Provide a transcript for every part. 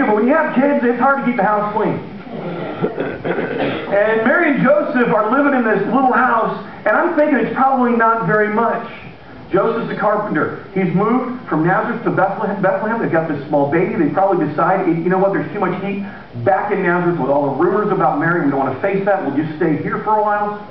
you, but when you have kids, it's hard to keep the house clean. And Mary and Joseph are living in this little house, and I'm thinking it's probably not very much. Joseph's a carpenter. He's moved from Nazareth to Bethlehem. They've got this small baby. They probably decide, you know what, there's too much heat back in Nazareth with all the rumors about Mary. We don't want to face that. We'll just stay here for a while.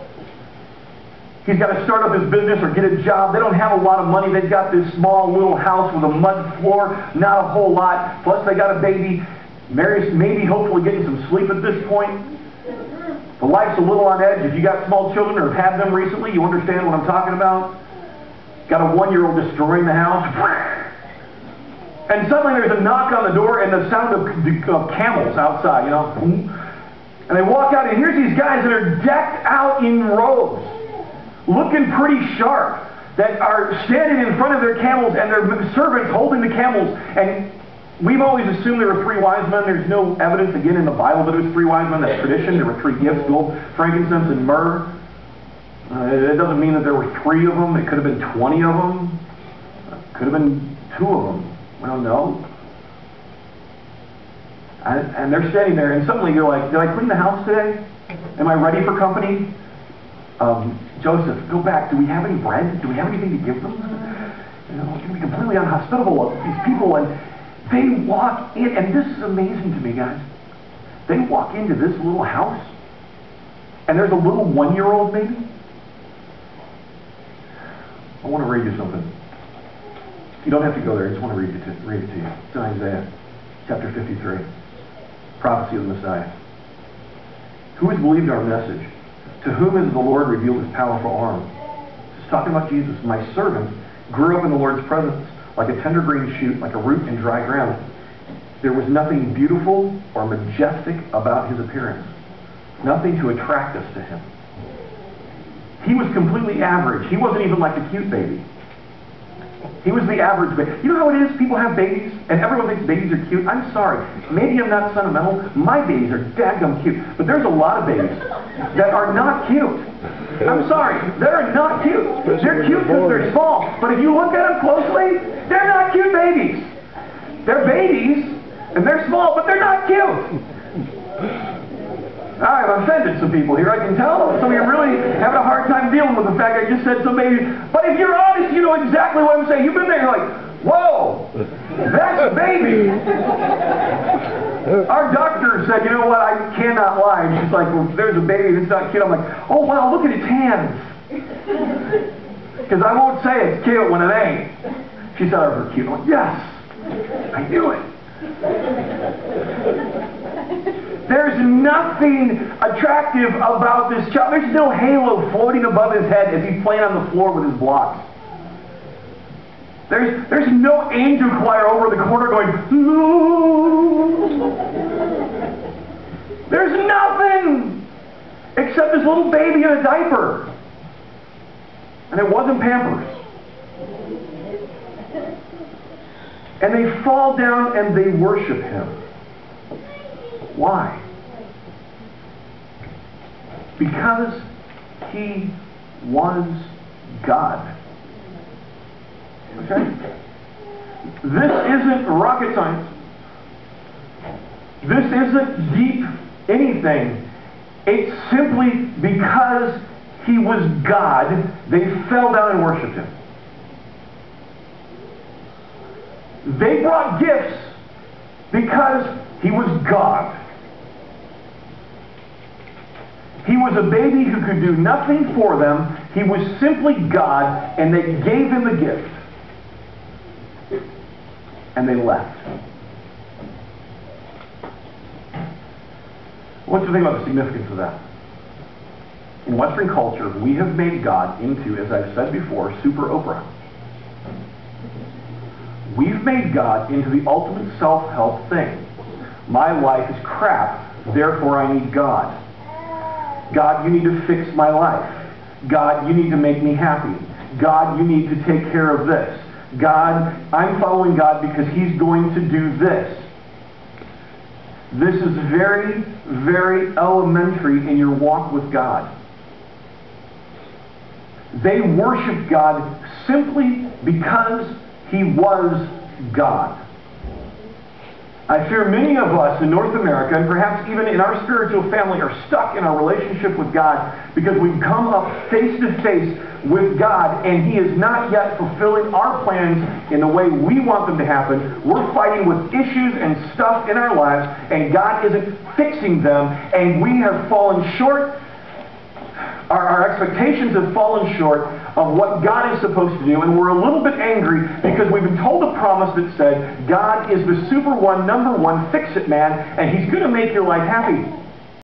He's got to start up his business or get a job. They don't have a lot of money. They've got this small little house with a mud floor, not a whole lot. Plus they got a baby. Mary's maybe hopefully getting some sleep at this point. The life's a little on edge. If you got small children or have had them recently, you understand what I'm talking about. Got a 1-year-old destroying the house. And suddenly there's a knock on the door and the sound of camels outside, you know. And they walk out, and here's these guys that are decked out in robes, looking pretty sharp, that are standing in front of their camels, and their servants holding the camels. And we've always assumed there were 3 wise men. There's no evidence, again, in the Bible that it was 3 wise men. That's tradition. There were 3 gifts: gold, frankincense, and myrrh. It doesn't mean that there were 3 of them. It could have been 20 of them. It could have been 2 of them. We don't know. And they're standing there, and suddenly you're like, did I clean the house today? Am I ready for company? Joseph, go back. Do we have any bread? Do we have anything to give them? You know, it's going to be completely unhospitable of these people. And they walk in, and this is amazing to me, guys. They walk into this little house, and there's a little 1-year-old baby. I want to read you something. You don't have to go there. I just want to read it to you. It's in Isaiah chapter 53. Prophecy of the Messiah. Who has believed our message? To whom has the Lord revealed his powerful arm? It's talking about Jesus. My servant grew up in the Lord's presence like a tender green shoot, like a root in dry ground. There was nothing beautiful or majestic about his appearance. Nothing to attract us to him. He was completely average. He wasn't even like the cute baby. He was the average baby. You know how it is? People have babies, and everyone thinks babies are cute. I'm sorry. Maybe I'm not sentimental. My babies are dadgum cute. But there's a lot of babies that are not cute. I'm sorry. They're not cute. They're cute because they're small. But if you look at them closely, they're not cute babies. They're babies, and they're small, but they're not cute. I've offended some people here, I can tell. Some of you are really having a hard time dealing with the fact I just said some baby. But if you're honest, you know exactly what I'm saying. You've been there, you're like, whoa, that's a baby. Our doctor said, you know what, I cannot lie. And she's like, well, there's a baby that's not cute. I'm like, oh wow, look at its hands. Because I won't say it's cute when it ain't. She said it was cute. I'm like, yes, I knew it. There's nothing attractive about this child. There's no halo floating above his head as he's playing on the floor with his blocks. There's no angel choir over the corner going, ooh. There's nothing except this little baby in a diaper. And it wasn't Pampers. And they fall down and they worship him. Why? Because he was God. Okay? This isn't rocket science. This isn't deep anything. It's simply because he was God, they fell down and worshiped him. They brought gifts because he was God. He was a baby who could do nothing for them. He was simply God, and they gave him the gift. And they left. What's the thing about the significance of that? In Western culture, we have made God into, as I've said before, Super Oprah. We've made God into the ultimate self-help thing. My life is crap, therefore I need God. God, you need to fix my life. God, you need to make me happy. God, you need to take care of this. God, I'm following God because he's going to do this. This is very, very elementary in your walk with God. They worshiped God simply because he was God. I fear many of us in North America, and perhaps even in our spiritual family, are stuck in our relationship with God because we've come up face to face with God, and He is not yet fulfilling our plans in the way we want them to happen. We're fighting with issues and stuff in our lives, and God isn't fixing them, and we have fallen short. Our expectations have fallen short of what God is supposed to do, and we're a little bit angry because we've been told a promise that said God is the number one fix-it man, and He's going to make your life happy.